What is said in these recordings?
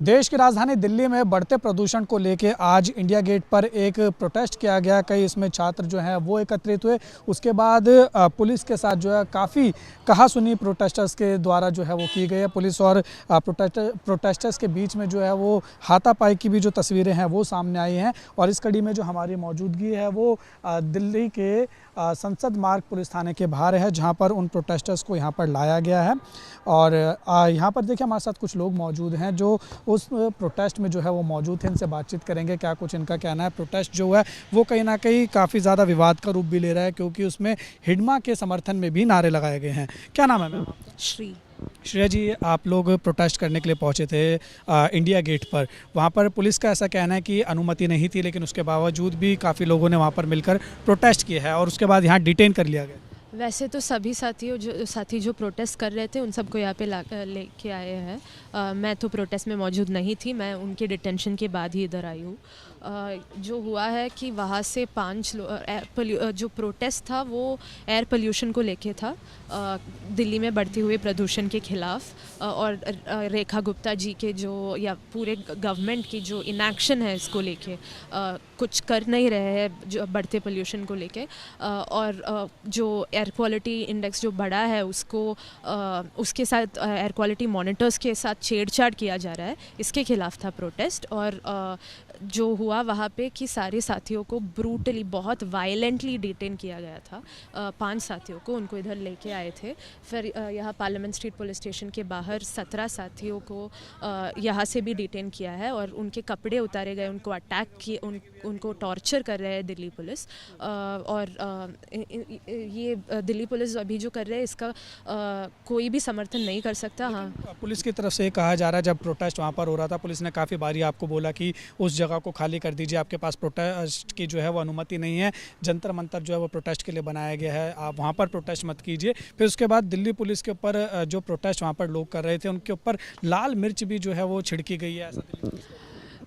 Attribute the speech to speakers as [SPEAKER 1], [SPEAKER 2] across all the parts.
[SPEAKER 1] देश की राजधानी दिल्ली में बढ़ते प्रदूषण को लेकर आज इंडिया गेट पर एक प्रोटेस्ट किया गया। कई इसमें छात्र जो हैं वो एकत्रित हुए। उसके बाद पुलिस के साथ जो है काफ़ी कहासुनी प्रोटेस्टर्स के द्वारा जो है वो की गई है। पुलिस और प्रोटेस्टर्स के बीच में जो है वो हाथापाई की भी जो तस्वीरें हैं वो सामने आई हैं। और इस कड़ी में जो हमारी मौजूदगी है वो दिल्ली के संसद मार्ग पुलिस थाने के बाहर है, जहाँ पर उन प्रोटेस्टर्स को यहाँ पर लाया गया है। और यहाँ पर देखिए हमारे साथ कुछ लोग मौजूद हैं जो उस प्रोटेस्ट में जो है वो मौजूद थे। इनसे बातचीत करेंगे क्या कुछ इनका कहना है। प्रोटेस्ट जो है वो कहीं ना कहीं काफ़ी ज़्यादा विवाद का रूप भी ले रहा है, क्योंकि उसमें हिडमा के समर्थन में भी नारे लगाए गए हैं। क्या नाम है मैम? श्रेया जी, आप लोग प्रोटेस्ट करने के लिए पहुंचे थे इंडिया गेट पर। वहां पर पुलिस का ऐसा कहना है कि अनुमति नहीं थी, लेकिन उसके बावजूद भी काफ़ी लोगों ने वहां पर मिलकर प्रोटेस्ट किया है और उसके बाद यहाँ डिटेन कर लिया गया।
[SPEAKER 2] वैसे तो सभी साथी जो प्रोटेस्ट कर रहे थे उन सबको यहाँ पे लेके आए हैं। मैं तो प्रोटेस्ट में मौजूद नहीं थी, मैं उनके डिटेंशन के बाद ही इधर आई हूँ। जो हुआ है कि वहाँ से 5 जो प्रोटेस्ट था वो एयर पोल्यूशन को लेके था, दिल्ली में बढ़ते हुए प्रदूषण के खिलाफ। और रेखा गुप्ता जी के जो या पूरे गवर्नमेंट की जो इनएक्शन है इसको लेके, कुछ कर नहीं रहे हैं जो बढ़ते पोल्यूशन को लेके। और जो एयर क्वालिटी इंडेक्स जो बढ़ा है उसको उसके साथ एयर क्वालिटी मॉनिटर्स के साथ छेड़छाड़ किया जा रहा है, इसके खिलाफ था प्रोटेस्ट। और जो हुआ वहाँ पे कि सारे साथियों को ब्रूटली बहुत वायलेंटली डिटेन किया गया था। 5 साथियों को उनको इधर लेके आए थे। फिर यहाँ पार्लियामेंट स्ट्रीट पुलिस स्टेशन के बाहर 17 साथियों को यहाँ से भी डिटेन किया है और उनके कपड़े उतारे गए, उनको अटैक किए, उनको टॉर्चर कर रहे हैं दिल्ली पुलिस। और ये दिल्ली पुलिस अभी जो कर रहे हैं इसका कोई भी समर्थन नहीं कर सकता। हाँ,
[SPEAKER 1] पुलिस की तरफ से कहा जा रहा है, जब प्रोटेस्ट वहाँ पर हो रहा था पुलिस ने काफ़ी बारी आपको बोला कि उस जगह को खाली कर दीजिए, आपके पास प्रोटेस्ट की जो है वो अनुमति नहीं है, जंतर मंतर जो है वो प्रोटेस्ट के लिए बनाया गया है, आप वहाँ पर प्रोटेस्ट मत कीजिए। फिर उसके बाद दिल्ली पुलिस के ऊपर जो प्रोटेस्ट वहाँ पर लोग कर रहे थे उनके ऊपर लाल मिर्च भी जो है वो छिड़की गई है। ऐसा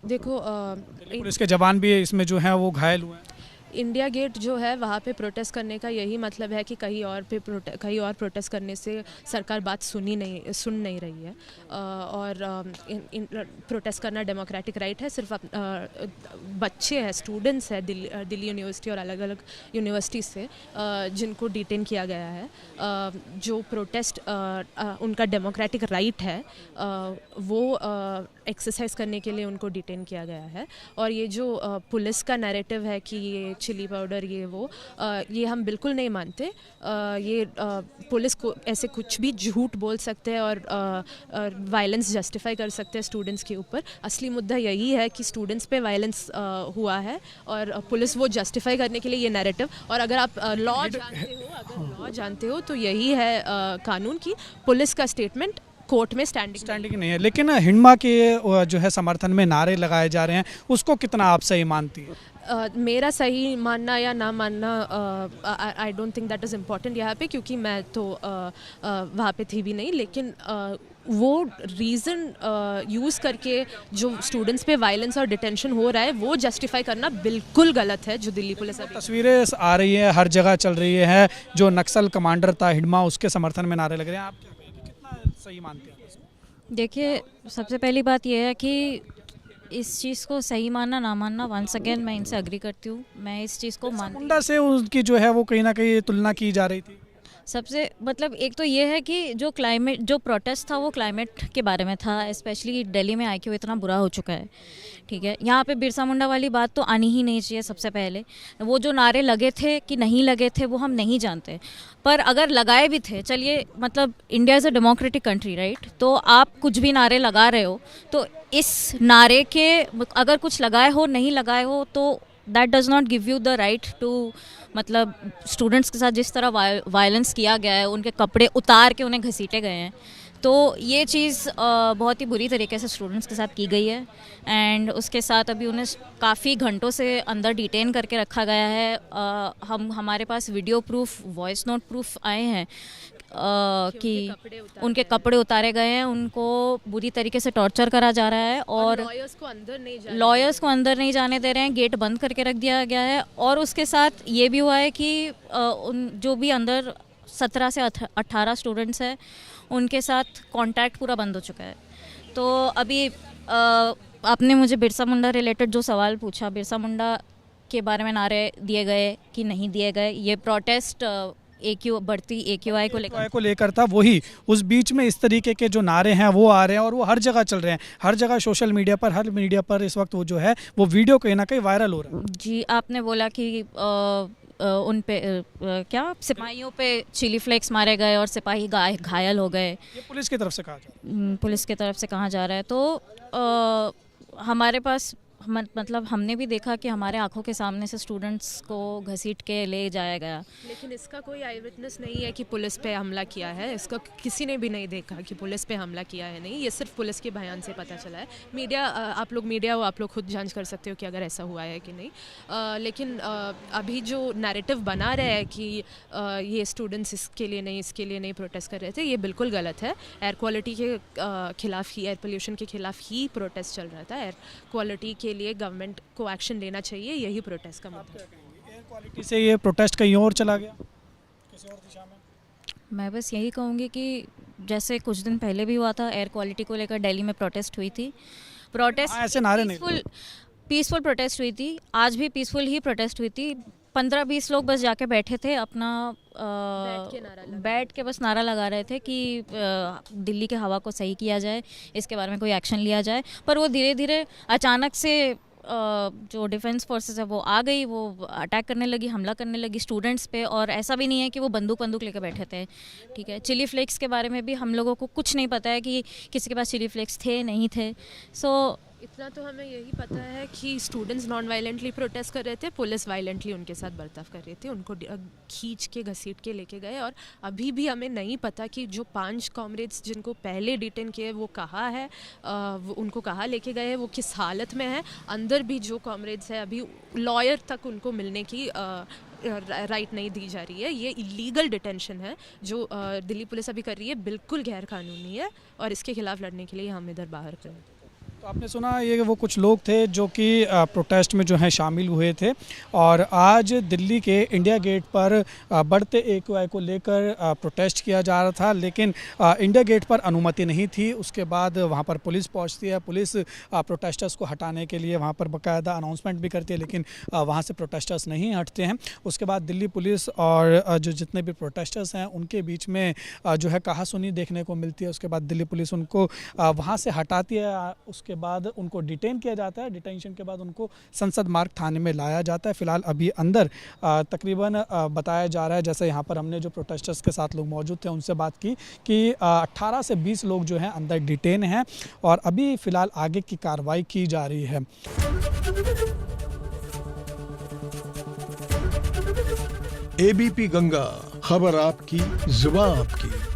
[SPEAKER 2] देखो,
[SPEAKER 1] पुलिस के जवान भी इसमें जो है वो घायल हुए हैं।
[SPEAKER 2] इंडिया गेट जो है वहाँ पे प्रोटेस्ट करने का यही मतलब है कि कहीं और प्रोटेस्ट करने से सरकार बात सुन नहीं रही है। और प्रोटेस्ट करना डेमोक्रेटिक राइट है। सिर्फ बच्चे हैं, स्टूडेंट्स हैं दिल्ली यूनिवर्सिटी और अलग अलग यूनिवर्सिटी से जिनको डिटेन किया गया है। जो प्रोटेस्ट उनका डेमोक्रेटिक राइट है वो एक्सरसाइज करने के लिए उनको डिटेन किया गया है। और ये जो पुलिस का नैरेटिव है कि ये चिली पाउडर ये हम बिल्कुल नहीं मानते। ये पुलिस को ऐसे कुछ भी झूठ बोल सकते हैं और वायलेंस जस्टिफाई कर सकते हैं स्टूडेंट्स के ऊपर। असली मुद्दा यही है कि स्टूडेंट्स पे वायलेंस हुआ है और पुलिस वो जस्टिफाई करने के लिए ये नैरेटिव। और अगर आप लॉ जानते हो तो यही है कानून की पुलिस का स्टेटमेंट कोर्ट में स्टैंडिंग नहीं है।
[SPEAKER 1] लेकिन हिडमा के जो है समर्थन में नारे लगाए जा रहे हैं, उसको कितना आप सही मानती है?
[SPEAKER 2] मेरा सही मानना या ना मानना I don't think that is important यहाँ पे, क्योंकि मैं तो वहाँ पे थी भी नहीं। लेकिन वो रीज़न यूज़ करके जो स्टूडेंट्स पे वायलेंस और डिटेंशन हो रहा है वो जस्टिफाई करना बिल्कुल गलत है। जो दिल्ली पुलिस
[SPEAKER 1] तस्वीरें आ रही है, हर जगह चल रही है, जो नक्सल कमांडर था हिडमा उसके समर्थन में नारे लग रहे हैं, आप कितना सही मानते हैं?
[SPEAKER 3] देखिए, सबसे पहली बात यह है कि इस चीज़ को सही मानना ना मानना, वंस अगेन मैं इनसे एग्री करती हूँ। मैं इस चीज़ को मानती
[SPEAKER 1] मुंडा से उनकी जो है वो कहीं ना कहीं तुलना की जा रही थी।
[SPEAKER 3] सबसे मतलब एक तो ये है कि जो प्रोटेस्ट था वो क्लाइमेट के बारे में था, स्पेशली दिल्ली में आके वो इतना बुरा हो चुका है। ठीक है, यहाँ पे बिरसा मुंडा वाली बात तो आनी ही नहीं चाहिए। सबसे पहले वो जो नारे लगे थे कि नहीं लगे थे वो हम नहीं जानते, पर अगर लगाए भी थे, चलिए मतलब India is a democratic country right, तो आप कुछ भी नारे लगा रहे हो तो इस नारे के अगर कुछ लगाए हो नहीं लगाए हो तो that does not give you the right to, मतलब स्टूडेंट्स के साथ जिस तरह वायलेंस किया गया है, उनके कपड़े उतार के उन्हें घसीटे गए हैं, तो ये चीज़ बहुत ही बुरी तरीके से स्टूडेंट्स के साथ की गई है। एंड उसके साथ अभी उन्हें काफ़ी घंटों से अंदर डिटेन करके रखा गया है। हमारे पास video proof, voice note proof आए हैं कि उनके कपड़े उतारे गए हैं, उनको बुरी तरीके से टॉर्चर करा जा रहा है और लॉयर्स को अंदर नहीं जाने दे रहे हैं, गेट बंद करके रख दिया गया है। और उसके साथ ये भी हुआ है कि उन जो भी अंदर 17 से 18 स्टूडेंट्स हैं उनके साथ कांटेक्ट पूरा बंद हो चुका है। तो अभी आपने मुझे बिरसा मुंडा रिलेटेड जो सवाल पूछा, बिरसा मुंडा के बारे में नारे दिए गए कि नहीं दिए गए, ये प्रोटेस्ट बढ़ती AQI को लेकर
[SPEAKER 1] था। वही उस बीच में इस तरीके के जो नारे हैं वो आ रहे हैं और वो हर जगह चल रहे हैं, हर जगह सोशल मीडिया पर, हर मीडिया पर इस वक्त वो जो है वो वीडियो कहीं ना कहीं वायरल हो रहा है।
[SPEAKER 3] जी, आपने बोला कि उन पे क्या सिपाहियों पे चिली फ्लेक्स मारे गए और सिपाही घायल हो गए,
[SPEAKER 1] ये पुलिस की तरफ से कहा जा रहा है।
[SPEAKER 3] पुलिस की तरफ से कहा जा रहा है। तो हमारे पास मतलब हमने भी देखा कि हमारे आंखों के सामने से स्टूडेंट्स को घसीट के ले जाया गया,
[SPEAKER 2] लेकिन इसका कोई आई विटनेस नहीं है कि पुलिस पे हमला किया है। इसका किसी ने भी नहीं देखा कि पुलिस पे हमला किया है, नहीं, ये सिर्फ पुलिस के बयान से पता चला है। मीडिया, आप लोग खुद जांच कर सकते हो कि अगर ऐसा हुआ है कि नहीं। लेकिन अभी जो नैरेटिव बना रहे हैं कि ये स्टूडेंट्स इसके लिए नहीं प्रोटेस्ट कर रहे थे, ये बिल्कुल गलत है। एयर क्वालिटी के खिलाफ ही, एयर पोल्यूशन के खिलाफ ही प्रोटेस्ट चल रहा था। एयर क्वालिटी के लिए गवर्नमेंट को एक्शन लेना चाहिए, यही प्रोटेस्ट का मुद्दा है।
[SPEAKER 1] एयर क्वालिटी से ये प्रोटेस्ट कहीं और चला गया, किसी और दिशा में?
[SPEAKER 3] मैं बस यही कहूँगी कि जैसे कुछ दिन पहले भी हुआ था, एयर क्वालिटी को लेकर दिल्ली में प्रोटेस्ट हुई थी। प्रोटेस्ट
[SPEAKER 1] ऐसे नारे नहीं,
[SPEAKER 3] पीसफुल प्रोटेस्ट हुई थी, आज भी पीसफुल ही प्रोटेस्ट हुई थी। 15-20 लोग बस जाके बैठे थे, अपना बैठ के बस नारा लगा रहे थे कि दिल्ली के हवा को सही किया जाए, इसके बारे में कोई एक्शन लिया जाए। पर वो धीरे धीरे अचानक से जो डिफेंस फोर्सेस है वो आ गई, वो अटैक करने लगी, हमला करने लगी स्टूडेंट्स पे। और ऐसा भी नहीं है कि वो बंदूक लेकर बैठे थे, ठीक है। चिली फ्लेक्स के बारे में भी हम लोगों को कुछ नहीं पता है कि किसी के पास चिली फ्लेक्स थे नहीं थे।
[SPEAKER 2] इतना तो हमें यही पता है कि स्टूडेंट्स नॉन वायलेंटली प्रोटेस्ट कर रहे थे, पुलिस वायलेंटली उनके साथ बर्ताव कर रही थी, उनको खींच के घसीट के लेके गए। और अभी भी हमें नहीं पता कि जो 5 कॉमरेड्स जिनको पहले डिटेन किए वो कहाँ है, उनको कहाँ लेके गए हैं, वो किस हालत में है। अंदर भी जो कॉमरेड्स हैं, अभी लॉयर तक उनको मिलने की राइट नहीं दी जा रही है। ये इलीगल डिटेंशन है जो दिल्ली पुलिस अभी कर रही है, बिल्कुल गैर कानूनी है। और इसके खिलाफ लड़ने के लिए हम इधर बाहर खड़े हैं।
[SPEAKER 1] तो आपने सुना, ये वो कुछ लोग थे जो कि प्रोटेस्ट में जो है शामिल हुए थे और आज दिल्ली के इंडिया गेट पर बढ़ते AQI को लेकर प्रोटेस्ट किया जा रहा था। लेकिन इंडिया गेट पर अनुमति नहीं थी। उसके बाद वहाँ पर पुलिस पहुँचती है, पुलिस प्रोटेस्टर्स को हटाने के लिए वहाँ पर बाकायदा अनाउंसमेंट भी करती है, लेकिन वहाँ से प्रोटेस्टर्स नहीं हटते हैं। उसके बाद दिल्ली पुलिस और जो जितने भी प्रोटेस्टर्स हैं उनके बीच में जो है कहासुनी देखने को मिलती है। उसके बाद दिल्ली पुलिस उनको वहाँ से हटाती है, उसके बाद उनको डिटेन किया जाता है। डिटेंशन के बाद उनको संसद मार्ग थाने में लाया जाता है। फिलहाल अभी अंदर तकरीबन बताया जा रहा है, जैसे यहाँ पर हमने जो प्रोटेस्टर्स के साथ लोग मौजूद थे उनसे बात की कि 18 से 20 लोग जो हैं अंदर डिटेन हैं और अभी फिलहाल आगे की कार्रवाई की जा रही है।
[SPEAKER 4] ABP गंगा, खबर आपकी, जुबान आपकी।